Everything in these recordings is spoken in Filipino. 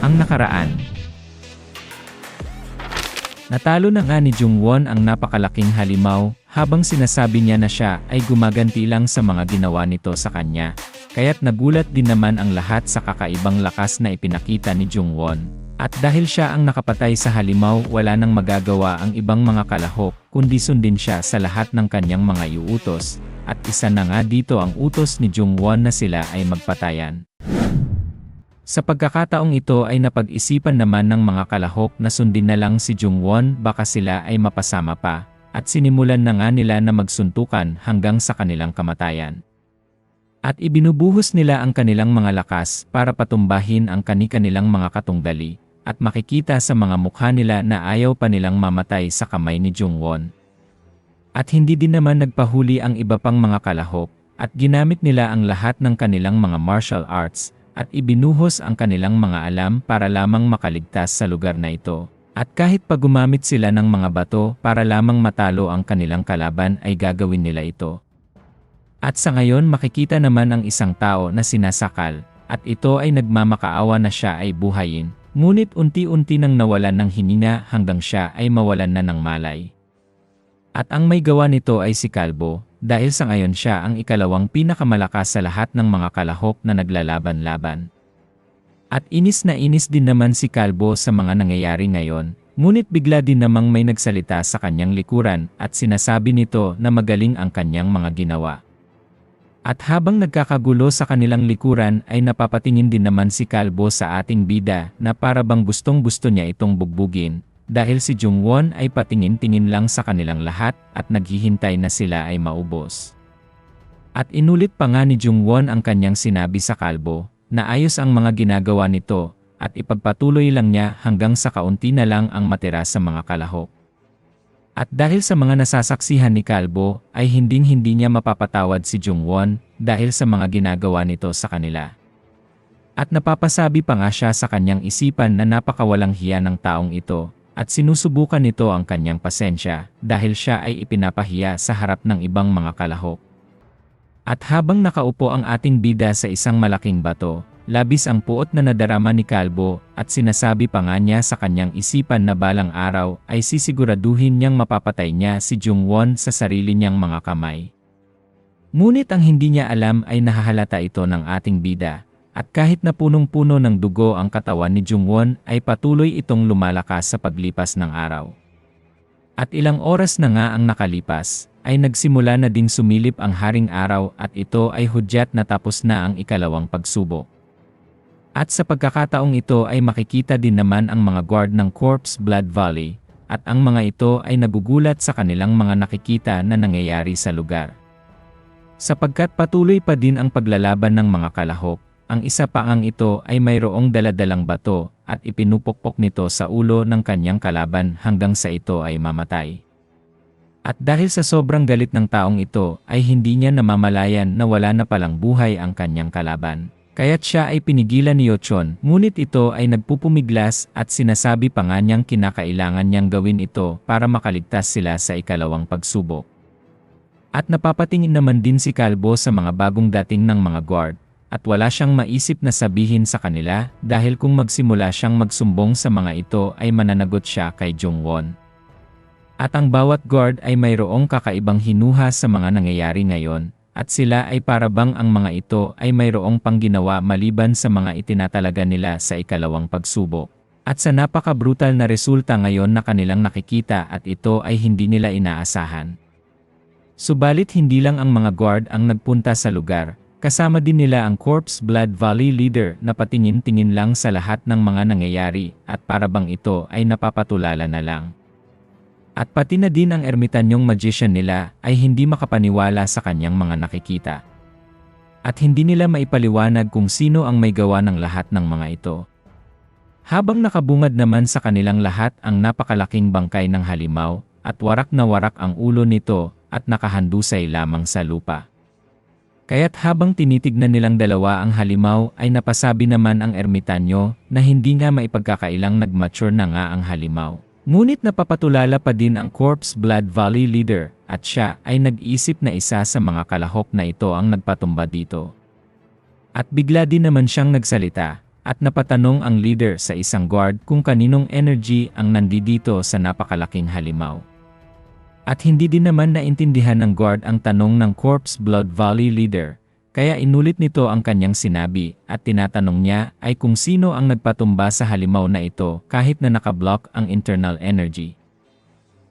Ang nakaraan. Natalo na nga ni Jungwon ang napakalaking halimaw, habang sinasabi niya na siya ay gumaganti lang sa mga ginawa nito sa kanya. Kaya't nagulat din naman ang lahat sa kakaibang lakas na ipinakita ni Jungwon. At dahil siya ang nakapatay sa halimaw, wala nang magagawa ang ibang mga kalahok, kundi sundin siya sa lahat ng kanyang mga iutos. At isa na nga dito ang utos ni Jungwon na sila ay magpatayan. Sa pagkakataong ito ay napag-isipan naman ng mga kalahok na sundin na lang si Jungwon, baka sila ay mapasama pa, at sinimulan na nga nila na magsuntukan hanggang sa kanilang kamatayan. At ibinubuhos nila ang kanilang mga lakas para patumbahin ang kani-kanilang mga katunggali, at makikita sa mga mukha nila na ayaw pa nilang mamatay sa kamay ni Jungwon. At hindi din naman nagpahuli ang iba pang mga kalahok, at ginamit nila ang lahat ng kanilang mga martial arts, at ibinuhos ang kanilang mga alam para lamang makaligtas sa lugar na ito. At kahit pa gumamit sila ng mga bato para lamang matalo ang kanilang kalaban ay gagawin nila ito. At sa ngayon makikita naman ang isang tao na sinasakal, at ito ay nagmamakaawa na siya ay buhayin, ngunit unti-unti nang nawalan ng hinina hanggang siya ay mawalan na ng malay. At ang may gawa nito ay si Kalbo, dahil sa ngayon siya ang ikalawang pinakamalakas sa lahat ng mga kalahok na naglalaban-laban. At inis na inis din naman si Kalbo sa mga nangyayari ngayon, ngunit bigla din namang may nagsalita sa kanyang likuran at sinasabi nito na magaling ang kanyang mga ginawa. At habang nagkakagulo sa kanilang likuran ay napapatingin din naman si Kalbo sa ating bida na para bang gustong-gusto niya itong bugbugin. Dahil si Jungwon ay patingin-tingin lang sa kanilang lahat at naghihintay na sila ay maubos. At inulit pa nga ni Jungwon ang kanyang sinabi sa Kalbo, na ayos ang mga ginagawa nito, at ipagpatuloy lang niya hanggang sa kaunti na lang ang matira sa mga kalahok. At dahil sa mga nasasaksihan ni Kalbo, ay hinding-hindi niya mapapatawad si Jungwon, dahil sa mga ginagawa nito sa kanila. At napapasabi pa nga siya sa kanyang isipan na napakawalang hiya ng taong ito, at sinusubukan nito ang kanyang pasensya dahil siya ay ipinapahiya sa harap ng ibang mga kalahok. At habang nakaupo ang ating bida sa isang malaking bato, labis ang puot na nadarama ni Kalbo at sinasabi pa nga niya sa kanyang isipan na balang araw ay sisiguraduhin niyang mapapatay niya si Jungwon sa sarili niyang mga kamay. Ngunit ang hindi niya alam ay nahahalata ito ng ating bida. At kahit na punong-puno ng dugo ang katawan ni Jungwon ay patuloy itong lumalakas sa paglipas ng araw. At ilang oras na nga ang nakalipas, ay nagsimula na ding sumilip ang haring araw at ito ay hudyat na tapos na ang ikalawang pagsubok. At sa pagkakataong ito ay makikita din naman ang mga guard ng Corpse Blood Valley, at ang mga ito ay nagugulat sa kanilang mga nakikita na nangyayari sa lugar. Sapagkat patuloy pa din ang paglalaban ng mga kalahok, ang isa pa ang ito ay mayroong daladalang bato at ipinupukpok nito sa ulo ng kanyang kalaban hanggang sa ito ay mamatay. At dahil sa sobrang galit ng taong ito ay hindi niya namamalayan na wala na palang buhay ang kanyang kalaban. Kaya't siya ay pinigilan ni Yochon, ngunit ito ay nagpupumiglas at sinasabi pa nga niyang kinakailangan niyang gawin ito para makaligtas sila sa ikalawang pagsubok. At napapatingin naman din si Kalbo sa mga bagong dating ng mga guard. At wala siyang maisip na sabihin sa kanila dahil kung magsimula siyang magsumbong sa mga ito ay mananagot siya kay Jungwon. At ang bawat guard ay mayroong kakaibang hinuha sa mga nangyayari ngayon, at sila ay parabang ang mga ito ay mayroong pangginawa maliban sa mga itinatalaga nila sa ikalawang pagsubok. At sa napaka-brutal na resulta ngayon na kanilang nakikita at ito ay hindi nila inaasahan. Subalit hindi lang ang mga guard ang nagpunta sa lugar. Kasama din nila ang Corpse Blood Valley leader na patingin-tingin lang sa lahat ng mga nangyayari at parabang ito ay napapatulala na lang. At pati na din ang ermitanyong magician nila ay hindi makapaniwala sa kanyang mga nakikita. At hindi nila maipaliwanag kung sino ang may gawa ng lahat ng mga ito. Habang nakabungad naman sa kanilang lahat ang napakalaking bangkay ng halimaw at warak na warak ang ulo nito at nakahandusay lamang sa lupa. Kaya't habang tinitignan nilang dalawa ang halimaw ay napasabi naman ang ermitanyo na hindi nga maipagkakailang nag-mature na nga ang halimaw. Ngunit napapatulala pa din ang Corpse Blood Valley leader at siya ay nag-isip na isa sa mga kalahok na ito ang nagpatumba dito. At bigla din naman siyang nagsalita At napatanong ang leader sa isang guard kung kaninong energy ang nandito sa napakalaking halimaw. At hindi din naman naintindihan ng guard ang tanong ng Corpse Blood Valley leader, kaya inulit nito ang kanyang sinabi at tinatanong niya ay kung sino ang nagpatumba sa halimaw na ito kahit na nakablock ang internal energy.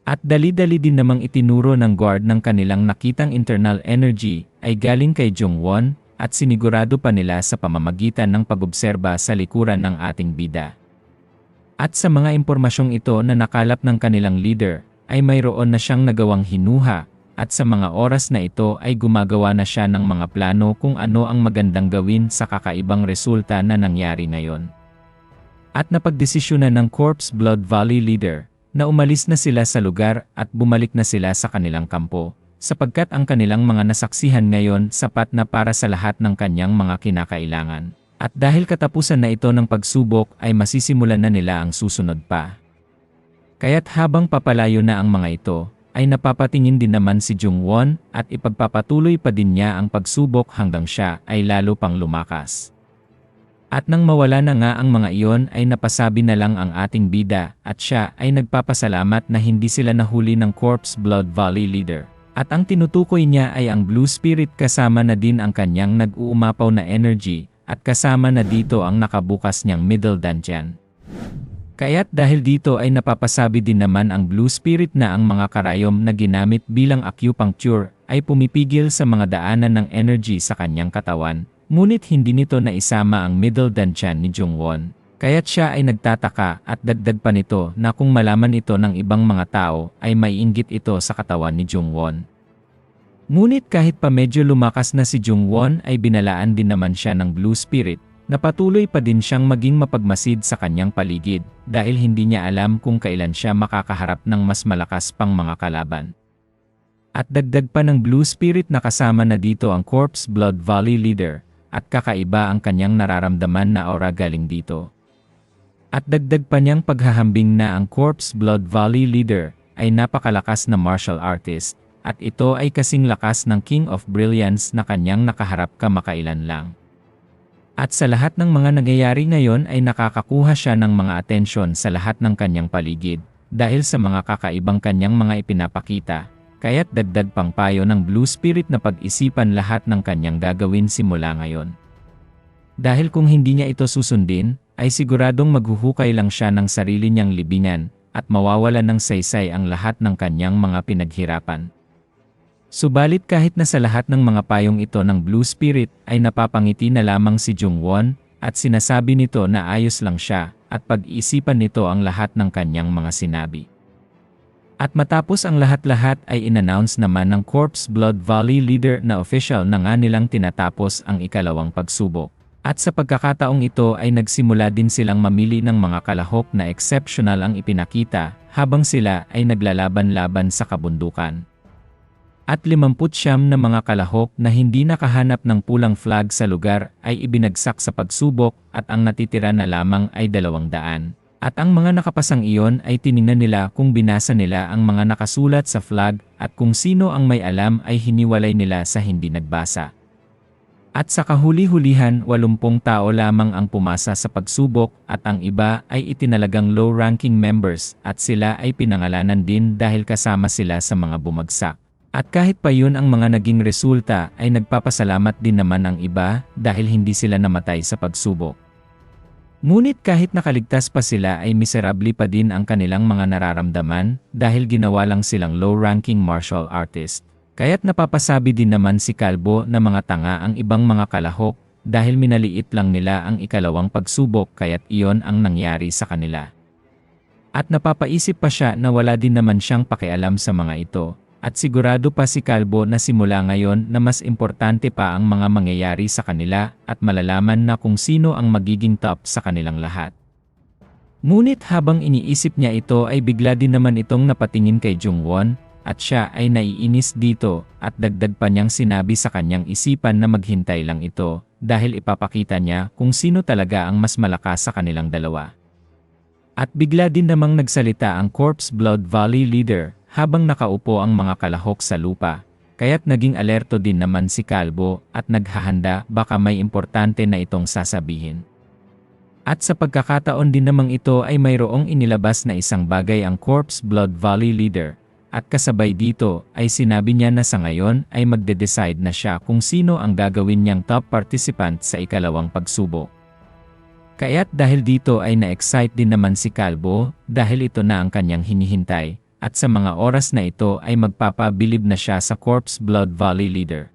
At dali-dali din namang itinuro ng guard ng kanilang nakitang internal energy ay galing kay Jungwon, at sinigurado pa nila sa pamamagitan ng pag-obserba sa likuran ng ating bida. At sa mga impormasyong ito na nakalap ng kanilang leader, ay mayroon na siyang nagawang hinuha, at sa mga oras na ito ay gumagawa na siya ng mga plano kung ano ang magandang gawin sa kakaibang resulta na nangyari ngayon. At napagdesisyonan ng Corpse Blood Valley leader, na umalis na sila sa lugar at bumalik na sila sa kanilang kampo, sapagkat ang kanilang mga nasaksihan ngayon sapat na para sa lahat ng kanyang mga kinakailangan. At dahil katapusan na ito ng pagsubok ay masisimulan na nila ang susunod pa. Kaya't habang papalayo na ang mga ito, ay napapatingin din naman si Jungwon at ipagpapatuloy pa din niya ang pagsubok hanggang siya ay lalo pang lumakas. At nang mawala na nga ang mga iyon ay napasabi na lang ang ating bida at siya ay nagpapasalamat na hindi sila nahuli ng Corpse Blood Valley leader. At ang tinutukoy niya ay ang Blue Spirit kasama na din ang kanyang nag-uumapaw na energy at kasama na dito ang nakabukas niyang middle dungeon. Kaya't dahil dito ay napapasabi din naman ang Blue Spirit na ang mga karayom na ginamit bilang acupuncture ay pumipigil sa mga daanan ng energy sa kanyang katawan, ngunit hindi nito naisama ang middle dungeon ni Jungwon. Kaya't siya ay nagtataka at dagdag pa nito na kung malaman ito ng ibang mga tao ay maiinggit ito sa katawan ni Jungwon. Ngunit kahit pa medyo lumakas na si Jungwon ay binalaan din naman siya ng Blue Spirit na patuloy pa din siyang maging mapagmasid sa kanyang paligid dahil hindi niya alam kung kailan siya makakaharap ng mas malakas pang mga kalaban. At dagdag pa ng Blue Spirit na kasama na dito ang Corpse Blood Valley leader at kakaiba ang kanyang nararamdaman na aura galing dito. At dagdag pa niyang paghahambing na ang Corpse Blood Valley leader ay napakalakas na martial artist at ito ay kasing lakas ng King of Brilliance na kanyang nakaharap kamakailan lang. At sa lahat ng mga nangyayari ngayon ay nakakakuha siya ng mga atensyon sa lahat ng kanyang paligid dahil sa mga kakaibang kanyang mga ipinapakita, kaya't dagdag pang payo ng Blue Spirit na pag-isipan lahat ng kanyang gagawin simula ngayon. Dahil kung hindi niya ito susundin, ay siguradong maghuhukay lang siya ng sarili niyang libingan at mawawala ng saysay ang lahat ng kanyang mga pinaghirapan. Subalit kahit na sa lahat ng mga payong ito ng Blue Spirit ay napapangiti na lamang si Jungwon at sinasabi nito na ayos lang siya at pag-iisipan nito ang lahat ng kanyang mga sinabi. At matapos ang lahat-lahat ay inannounce naman ng Corpse Blood Valley leader na official na nga nilang tinatapos ang ikalawang pagsubok. At sa pagkakataong ito ay nagsimula din silang mamili ng mga kalahok na exceptional ang ipinakita habang sila ay naglalaban-laban sa kabundukan. At 59 na mga kalahok na hindi nakahanap ng pulang flag sa lugar ay ibinagsak sa pagsubok at ang natitira na lamang ay 200. At ang mga nakapasang iyon ay tiningnan nila kung binasa nila ang mga nakasulat sa flag at kung sino ang may alam ay hiniwalay nila sa hindi nagbasa. At sa kahuli-hulihan 80 tao lamang ang pumasa sa pagsubok at ang iba ay itinalagang low-ranking members at sila ay pinangalanan din dahil kasama sila sa mga bumagsak. At kahit pa yun ang mga naging resulta ay nagpapasalamat din naman ang iba dahil hindi sila namatay sa pagsubok. Ngunit kahit nakaligtas pa sila ay miserably pa din ang kanilang mga nararamdaman dahil ginawa lang silang low-ranking martial artist. Kaya't napapasabi din naman si Kalbo na mga tanga ang ibang mga kalahok dahil minaliit lang nila ang ikalawang pagsubok kaya't iyon ang nangyari sa kanila. At napapaisip pa siya na wala din naman siyang pakialam sa mga ito. At sigurado pa si Kalbo na simula ngayon na mas importante pa ang mga mangyayari sa kanila at malalaman na kung sino ang magiging top sa kanilang lahat. Ngunit habang iniisip niya ito ay bigla din naman itong napatingin kay Jungwon at siya ay naiinis dito at dagdag pa niyang sinabi sa kanyang isipan na maghintay lang ito dahil ipapakita niya kung sino talaga ang mas malakas sa kanilang dalawa. At bigla din namang nagsalita ang Corpse Blood Valley leader habang nakaupo ang mga kalahok sa lupa, kaya't naging alerto din naman si Kalbo at naghahanda baka may importante na itong sasabihin. At sa pagkakataon din namang ito ay mayroong inilabas na isang bagay ang Corpse Blood Valley leader. At kasabay dito ay sinabi niya na sa ngayon ay magde-decide na siya kung sino ang gagawin niyang top participant sa ikalawang pagsubok. Kaya't dahil dito ay na-excite din naman si Calvo dahil ito na ang kanyang hinihintay at sa mga oras na ito ay magpapabilib na siya sa Corpse Blood Valley leader.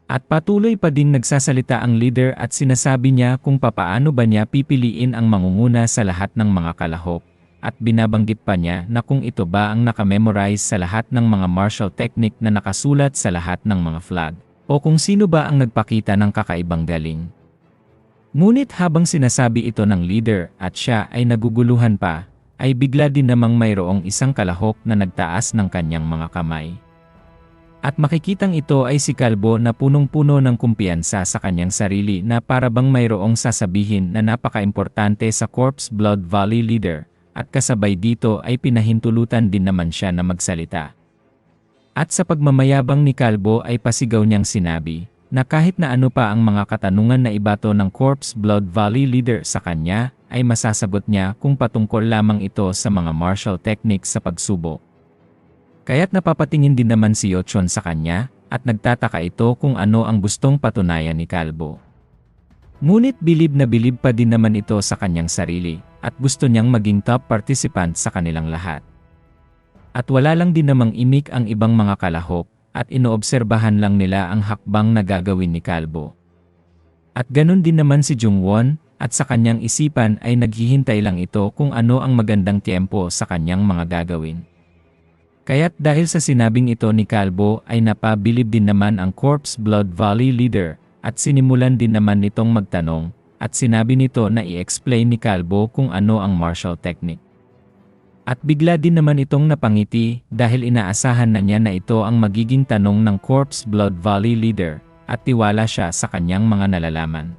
At patuloy pa din nagsasalita ang leader at sinasabi niya kung papaano ba niya pipiliin ang mangunguna sa lahat ng mga kalahok. At binabanggit pa niya na kung ito ba ang nakamemorize sa lahat ng mga martial technique na nakasulat sa lahat ng mga flag, o kung sino ba ang nagpakita ng kakaibang galing. Ngunit habang sinasabi ito ng leader at siya ay naguguluhan pa, ay bigla din namang mayroong isang kalahok na nagtaas ng kanyang mga kamay. At makikitang ito ay si Calvo na punong-puno ng kumpiyansa sa kanyang sarili na para bang mayroong sasabihin na napaka-importante sa Corpse Blood Valley leader. At kasabay dito ay pinahintulutan din naman siya na magsalita. At sa pagmamayabang ni Calvo ay pasigaw niyang sinabi, na kahit na ano pa ang mga katanungan na ibato ng Corpse Blood Valley leader sa kanya, ay masasagot niya kung patungkol lamang ito sa mga martial techniques sa pagsubok. Kaya't napapatingin din naman si Yochon sa kanya, at nagtataka ito kung ano ang gustong patunayan ni Calvo. Ngunit bilib na bilib pa din naman ito sa kanyang sarili, at gusto niyang maging top participant sa kanilang lahat. At wala lang din namang imik ang ibang mga kalahok, at inoobserbahan lang nila ang hakbang na gagawin ni Calvo. At ganun din naman si Jungwon, at sa kanyang isipan ay naghihintay lang ito kung ano ang magandang tiempo sa kanyang mga gagawin. Kaya't dahil sa sinabing ito ni Calvo ay napabilib din naman ang Corpse Blood Valley leader, at sinimulan din naman nitong magtanong, at sinabi nito na i-explain ni Calvo kung ano ang martial technique. At bigla din naman itong napangiti dahil inaasahan na niya na ito ang magiging tanong ng Corpse Blood Valley leader, at tiwala siya sa kanyang mga nalalaman.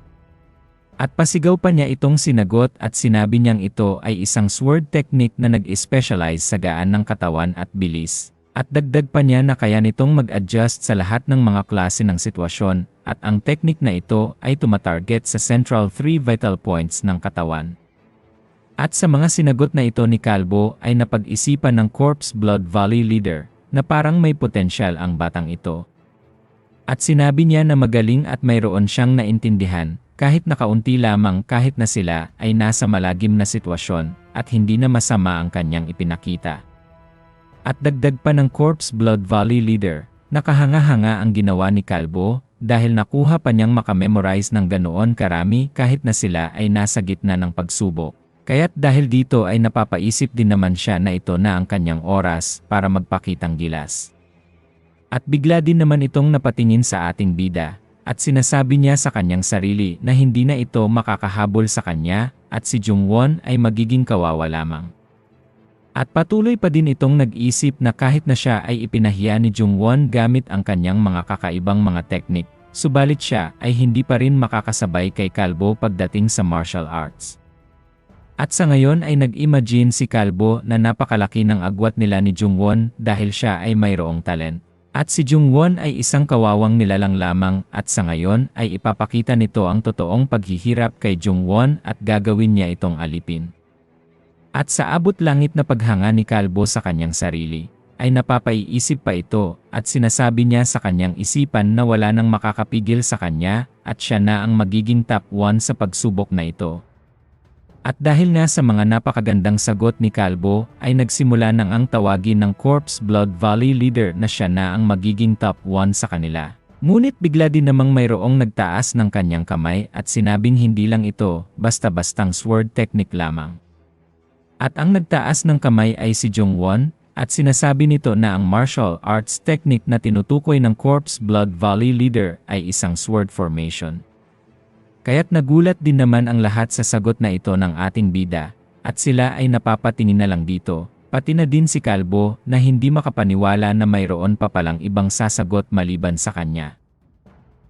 At pasigaw pa niya itong sinagot at sinabi niyang ito ay isang sword technique na nag-specialize sa gaan ng katawan at bilis. At dagdag pa niya na kaya nitong mag-adjust sa lahat ng mga klase ng sitwasyon, at ang technique na ito ay tumatarget sa central 3 vital points ng katawan. At sa mga sinagot na ito ni Calvo ay napag-isipan ng Corpse Blood Valley leader, na parang may potensyal ang batang ito. At sinabi niya na magaling at mayroon siyang naintindihan, kahit na kaunti lamang kahit na sila ay nasa malagim na sitwasyon, at hindi na masama ang kanyang ipinakita. At dagdag pa ng Corpse Blood Valley leader, nakahanga-hanga ang ginawa ni Calvo dahil nakuha pa niyang makamemorize ng ganoon karami kahit na sila ay nasa gitna ng pagsubok. Kaya't dahil dito ay napapaisip din naman siya na ito na ang kanyang oras para magpakitang gilas. At bigla din naman itong napatingin sa ating bida, at sinasabi niya sa kanyang sarili na hindi na ito makakahabol sa kanya at si Jungwon ay magiging kawawa lamang. At patuloy pa din itong nag-isip na kahit na siya ay ipinahiya ni Jungwon gamit ang kanyang mga kakaibang mga teknik, subalit siya ay hindi pa rin makakasabay kay Calvo pagdating sa martial arts. At sa ngayon ay nag-imagine si Calvo na napakalaki ng agwat nila ni Jungwon dahil siya ay mayroong talent. At si Jungwon ay isang kawawang nilalang lamang at sa ngayon ay ipapakita nito ang totoong paghihirap kay Jungwon at gagawin niya itong alipin. At sa abot langit na paghanga ni Calvo sa kanyang sarili, ay napapaiisip pa ito at sinasabi niya sa kanyang isipan na wala nang makakapigil sa kanya at siya na ang magiging top 1 sa pagsubok na ito. At dahil nga sa mga napakagandang sagot ni Calvo, ay nagsimula nang ang tawagin ng Corpse Blood Valley leader na siya na ang magiging top 1 sa kanila. Ngunit bigla din namang mayroong nagtaas ng kanyang kamay at sinabing hindi lang ito basta-bastang sword technique lamang. At ang nagtaas ng kamay ay si Jungwon, at sinasabi nito na ang martial arts technique na tinutukoy ng Corpse Blood Valley leader ay isang sword formation. Kaya't nagulat din naman ang lahat sa sagot na ito ng ating bida, at sila ay napapatingin na lang dito, pati na din si Calvo na hindi makapaniwala na mayroon pa palang ibang sasagot maliban sa kanya.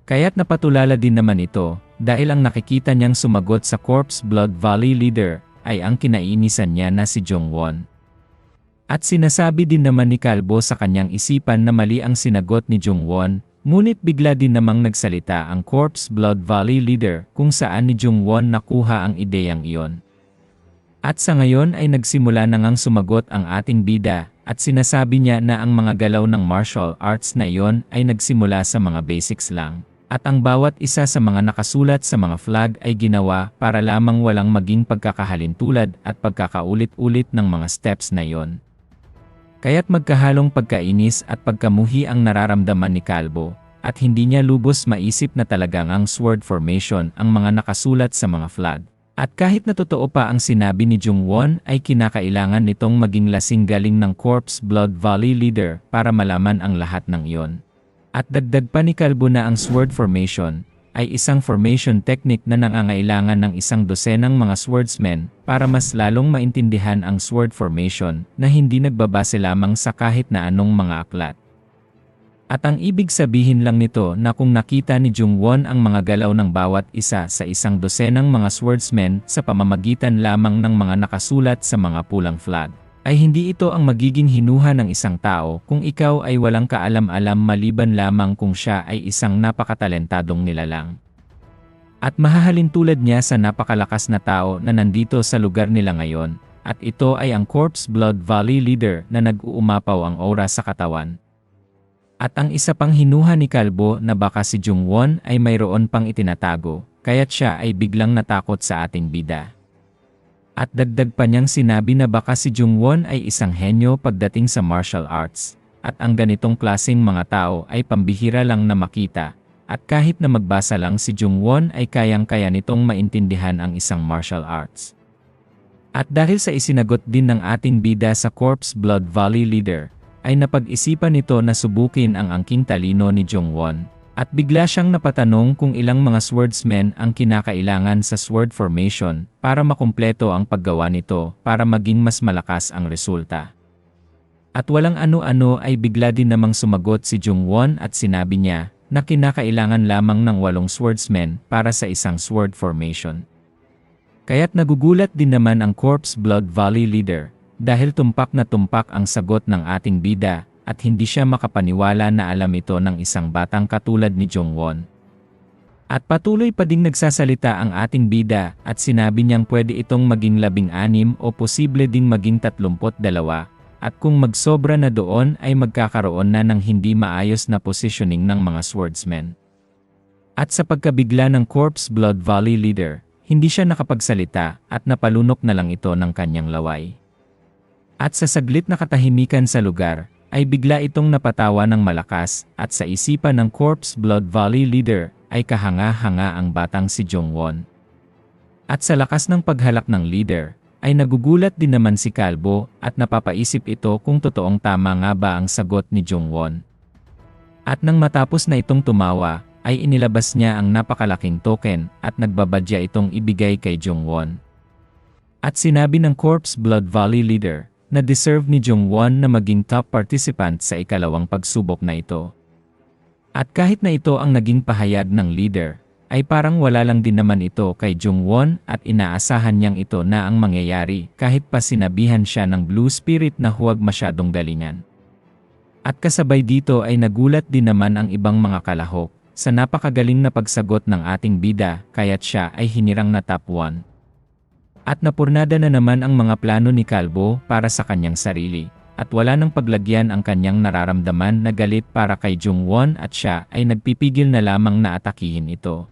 Kaya't napatulala din naman ito, dahil ang nakikita niyang sumagot sa Corpse Blood Valley leader ay ang kinainisan niya na si Jungwon. At sinasabi din naman ni Calvo sa kanyang isipan na mali ang sinagot ni Jungwon Ngunit bigla din namang nagsalita ang Corpse Blood Valley leader kung saan ni Jungwon nakuha ang ideyang iyon. At sa ngayon ay nagsimula na ngang sumagot ang ating bida at sinasabi niya na ang mga galaw ng martial arts na iyon ay nagsimula sa mga basics lang. At ang bawat isa sa mga nakasulat sa mga flag ay ginawa para lamang walang maging pagkakahalintulad at pagkakaulit-ulit ng mga steps na iyon. Kaya't magkahalong pagkainis at pagkamuhi ang nararamdaman ni Kalbo, at hindi niya lubos maisip na talagang ang sword formation ang mga nakasulat sa mga flag. At kahit na totoo pa ang sinabi ni Jungwon ay kinakailangan nitong maging lasing galing ng Corpse Blood Valley leader para malaman ang lahat ng iyon. At dagdag pa ni Kalbo na ang sword formation ay isang formation technique na nangangailangan ng 12 mga swordsmen para mas lalong maintindihan ang sword formation na hindi nagbabase lamang sa kahit na anong mga aklat. At ang ibig sabihin lang nito na kung nakita ni Jungwon ang mga galaw ng bawat isa sa 12 mga swordsmen sa pamamagitan lamang ng mga nakasulat sa mga pulang flag, ay hindi ito ang magiging hinuha ng isang tao kung ikaw ay walang kaalam-alam maliban lamang kung siya ay isang napakatalentadong nilalang. At mahahalin tulad niya sa napakalakas na tao na nandito sa lugar nila ngayon, at ito ay ang Corpse Blood Valley leader na nag-uumapaw ang aura sa katawan. At ang isa pang hinuha ni Kalbo na baka si Jungwon ay mayroon pang itinatago, kaya't siya ay biglang natakot sa ating bida. At dagdag pa niyang sinabi na baka si Jungwon ay isang henyo pagdating sa martial arts, at ang ganitong klaseng mga tao ay pambihira lang na makita, at kahit na magbasa lang si Jungwon ay kayang-kaya nitong maintindihan ang isang martial arts. At dahil sa isinagot din ng ating bida sa Corpse Blood Valley leader, ay napag-isipan nito na subukin ang angking talino ni Jungwon. At bigla siyang napatanong kung ilang mga swordsmen ang kinakailangan sa sword formation para makumpleto ang paggawa nito para maging mas malakas ang resulta. At walang ano-ano ay bigla din namang sumagot si Jungwon at sinabi niya na kinakailangan lamang ng 8 swordsmen para sa isang sword formation. Kaya't nagugulat din naman ang Corpse Blood Valley leader dahil tumpak na tumpak ang sagot ng ating bida at hindi siya makapaniwala na alam ito ng isang batang katulad ni Jungwon. At patuloy pa ding nagsasalita ang ating bida at sinabi niyang pwede itong maging 16 o posible ding maging 32 at kung magsobra na doon ay magkakaroon na ng hindi maayos na positioning ng mga swordsmen. At sa pagkabigla ng Corpse Blood Valley leader, hindi siya nakapagsalita at napalunok na lang ito ng kanyang laway. At sa saglit na katahimikan sa lugar, ay bigla itong napatawa ng malakas at sa isipan ng Corpse Blood Valley leader ay kahanga-hanga ang batang si Jungwon. At sa lakas ng paghalak ng leader, ay nagugulat din naman si Kalbo at napapaisip ito kung totoong tama nga ba ang sagot ni Jungwon. At nang matapos na itong tumawa, ay inilabas niya ang napakalaking token at nagbabadya itong ibigay kay Jungwon. At sinabi ng Corpse Blood Valley leader na deserve ni Jungwon na maging top participant sa ikalawang pagsubok na ito. At kahit na ito ang naging pahayag ng leader, ay parang wala lang din naman ito kay Jungwon at inaasahan niyang ito na ang mangyayari kahit pa sinabihan siya ng Blue Spirit na huwag masyadong galingan. At kasabay dito ay nagulat din naman ang ibang mga kalahok sa napakagaling na pagsagot ng ating bida kaya't siya ay hinirang na top 1. At napurnada na naman ang mga plano ni Kalbo para sa kanyang sarili, at wala nang paglagyan ang kanyang nararamdaman na galit para kay Jungwon at siya ay nagpipigil na lamang na atakihin ito.